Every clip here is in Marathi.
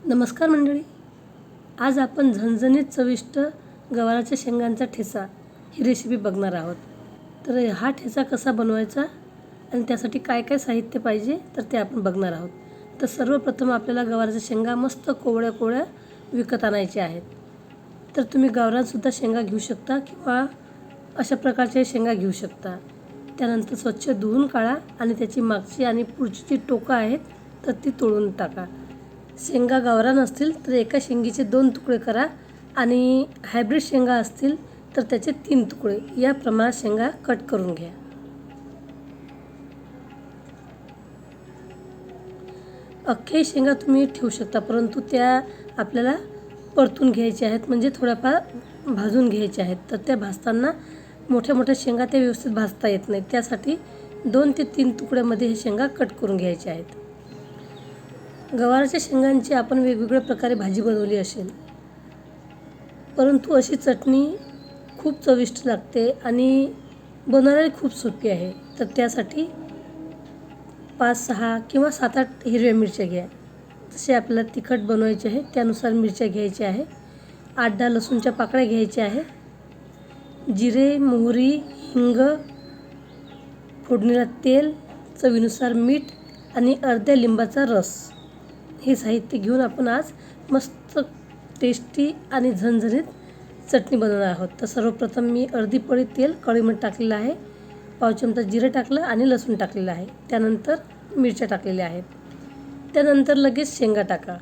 नमस्कार मंडळी. आज आपण झणझणीत चविष्ट गवाराच्या शेंगांचा ठेचा ही रेसिपी बघणार आहोत. तर हा ठेचा कसा बनवायचा आणि त्यासाठी काय काय साहित्य पाहिजे तर ते आपण बघणार आहोत. तर सर्वप्रथम आपल्याला गवाराच्या शेंगा मस्त कोवळ्या कोवळ्या विकत आणायच्या आहेत. तर तुम्ही गावरानसुद्धा शेंगा घेऊ शकता किंवा अशा प्रकारच्या शेंगा घेऊ शकता. त्यानंतर स्वच्छ धुवून काढा आणि त्याची मागची आणि पुढची जी टोकं आहेत तर ती तोडून टाका. शेंगा गावरान असतील तर एका शेंगीचे 2 तुकडे करा आणि हायब्रिड शेंगा असतील तर त्याचे 3 तुकडे या प्रमाणात शेंगा कट करून घ्या. अख्खे शेंगा तुम्ही ठेवू शकता, परंतु त्या आपल्याला परतून घ्यायच्या आहेत, म्हणजे थोड्याफार भाजून घ्यायच्या आहेत. तर त्या भाजताना मोठ्या मोठ्या शेंगा त्या व्यवस्थित भाजता येत नाहीत. त्यासाठी 2 ते 3 तुकड्यामध्ये हे शेंगा कट करून घ्यायच्या आहेत. गवाराच्या शेंगांची आपण वेगवेगळ्या प्रकारे भाजी बनवली असेल, परंतु अशी चटणी खूप चविष्ट लागते आणि बनवायला खूप सोपी आहे. तर त्यासाठी 5-6 किंवा 7-8 हिरव्या मिरच्या घ्या. जसे आपल्याला तिखट बनवायचे आहे त्यानुसार मिरच्या घ्यायच्या आहे. 8-10 लसूणच्या पाकळ्या घ्यायच्या आहे. जिरे, मोहरी, हिंग, फोडणीला तेल, चवीनुसार मीठ आणि अर्ध्या लिंबाचा रस हे साहित्य घेऊन आपण आज मस्त टेस्टी आणि झणझणीत चटणी बनवणार आहोत. तर सर्वप्रथम मी अर्धी पळी तेल कढईमध्ये टाकलेलं आहे. 1 चमचा जिरे टाकलं आणि लसूण टाकलेलं आहे. त्यानंतर मिरच्या टाकलेल्या आहेत. त्यानंतर लगेच शेंगा टाका.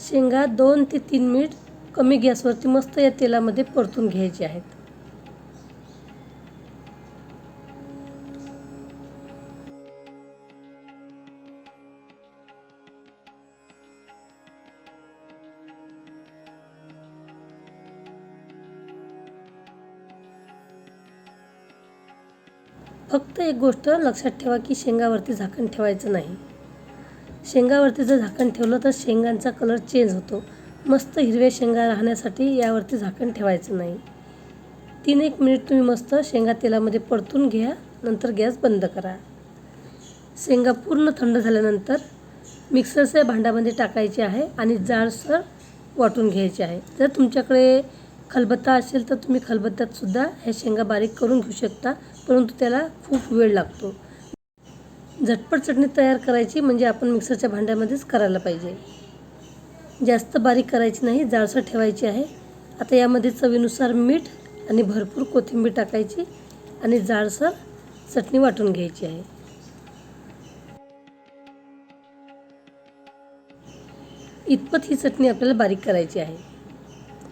शेंगा 2 ते 3 मिनिट कमी गॅसवरती मस्त या तेलामध्ये परतून घ्यायचे आहेत. फक्त एक गोष्ट लक्षात ठेवा की शेंगावरती झाकण ठेवायचं नाही. शेंगावरती जर झाकण ठेवलं तर शेंगांचा कलर चेंज होतो. मस्त हिरव्या शेंगा राहण्यासाठी यावरती झाकण ठेवायचं नाही. 3-1 मिनिट तुम्ही मस्त शेंगा तेलामध्ये परतून घ्या. नंतर गॅस बंद करा. शेंगा पूर्ण थंड झाल्यानंतर मिक्सरच्या भांड्यामध्ये टाकायचे आहे आणि जाडसर वाटून घ्यायचे आहे. जर तुमच्याकडे खलबत्ता असेल तर तुम्ही खलबत्त्यातसुद्धा ह्या शेंगा बारीक करून घेऊ शकता, परंतु त्याला खूप वेळ लागतो. झटपट चटणी तयार करायची म्हणजे आपण मिक्सरच्या भांड्यामध्येच करायला पाहिजे. जास्त बारीक करायची नाही, जाडसर ठेवायची आहे. आता यामध्ये चवीनुसार मीठ आणि भरपूर कोथिंबीर टाकायची आणि जाडसर चटणी वाटून घ्यायची आहे. इतपत ही चटणी आपल्याला बारीक करायची आहे.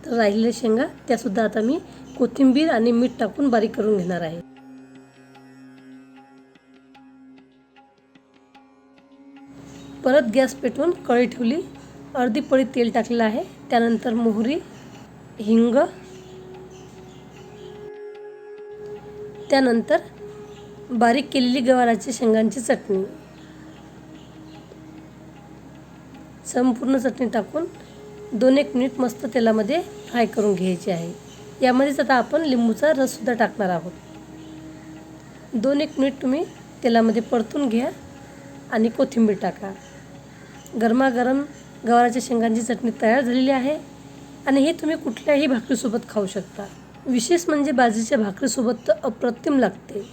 तर राहिलेल्या शेंगा त्यासुद्धा आता मी कोथिंबीर आणि मीठ टाकून बारीक करून घेणार आहे. परत गॅस पेटवून कढई ठेवली. अर्धी पळी तेल टाकलेलं आहे. त्यानंतर मोहरी, हिंग, त्यानंतर बारीक केलेली गवाराच्या शेंगांची चटणी, संपूर्ण चटणी टाकून 2-1 मिनिट मस्त तेलामध्ये फ्राय करून घ्यायची आहे. यामध्येच आता आपण लिंबूचा रससुद्धा टाकणार आहोत. 2-1 मिनिट तुम्ही तेलामध्ये परतून घ्या आणि कोथिंबीर टाका. गरमागरम गवाराच्या शेंगांची चटणी तयार झालेली आहे आणि हे तुम्ही कुठल्याही भाकरीसोबत खाऊ शकता. विशेष म्हणजे बाजरीच्या भाकरीसोबत तर अप्रतिम लागते.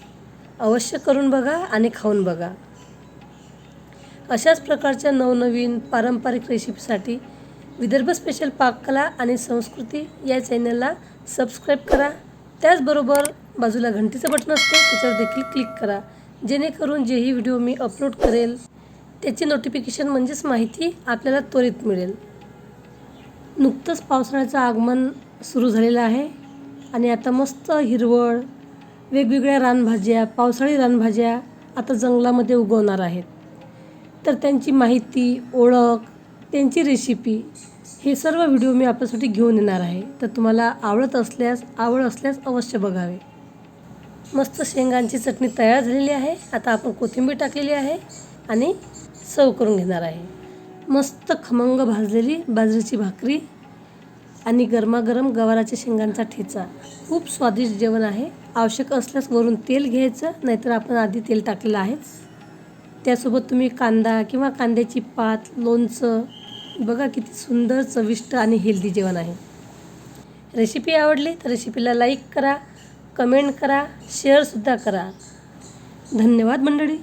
अवश्य करून बघा आणि खाऊन बघा. अशाच प्रकारच्या नवनवीन पारंपरिक रेसिपीसाठी विदर्भ स्पेशल पाककला आणि संस्कृती या चॅनलला सबस्क्राईब करा. त्याचबरोबर बाजूला घंटीचं बटन असते, त्याच्यावर देखील क्लिक करा, जेणेकरून जेही व्हिडिओ मी अपलोड करेल त्याची नोटिफिकेशन म्हणजेच माहिती आपल्याला त्वरित मिळेल. नुकतंच पावसाळ्याचं आगमन सुरू झालेलं आहे आणि आता मस्त हिरवळ वेगवेगळ्या रानभाज्या, पावसाळी रानभाज्या आता जंगलामध्ये उगवणार आहेत. तर त्यांची माहिती, ओळख, त्यांची रेसिपी हे सर्व व्हिडिओ मी आपल्यासाठी घेऊन येणार आहे. तर तुम्हाला आवड असल्यास अवश्य बघावे. मस्त शेंगांची चटणी तयार झालेली आहे. आता आपण कोथिंबीर टाकलेली आहे आणि सर्व करून घेणार आहे. मस्त खमंग भाजलेली बाजरीची भाकरी आणि गरमागरम गवाराच्या शेंगांचा ठेचा खूप स्वादिष्ट जेवण आहे. आवश्यक असल्यास वरून तेल घ्यायचं, नाहीतर आपण आधी तेल टाकलेलं आहेच. त्यासोबत तुम्ही कांदा किंवा कांद्याची पात, लोणचं, बघा किती सुंदर चविष्ट आणि हेल्दी जेवण आहे. रेसिपी आवडली तर रेसिपीला लाईक करा, कमेंट करा, शेअरसुद्धा करा. धन्यवाद मंडळी.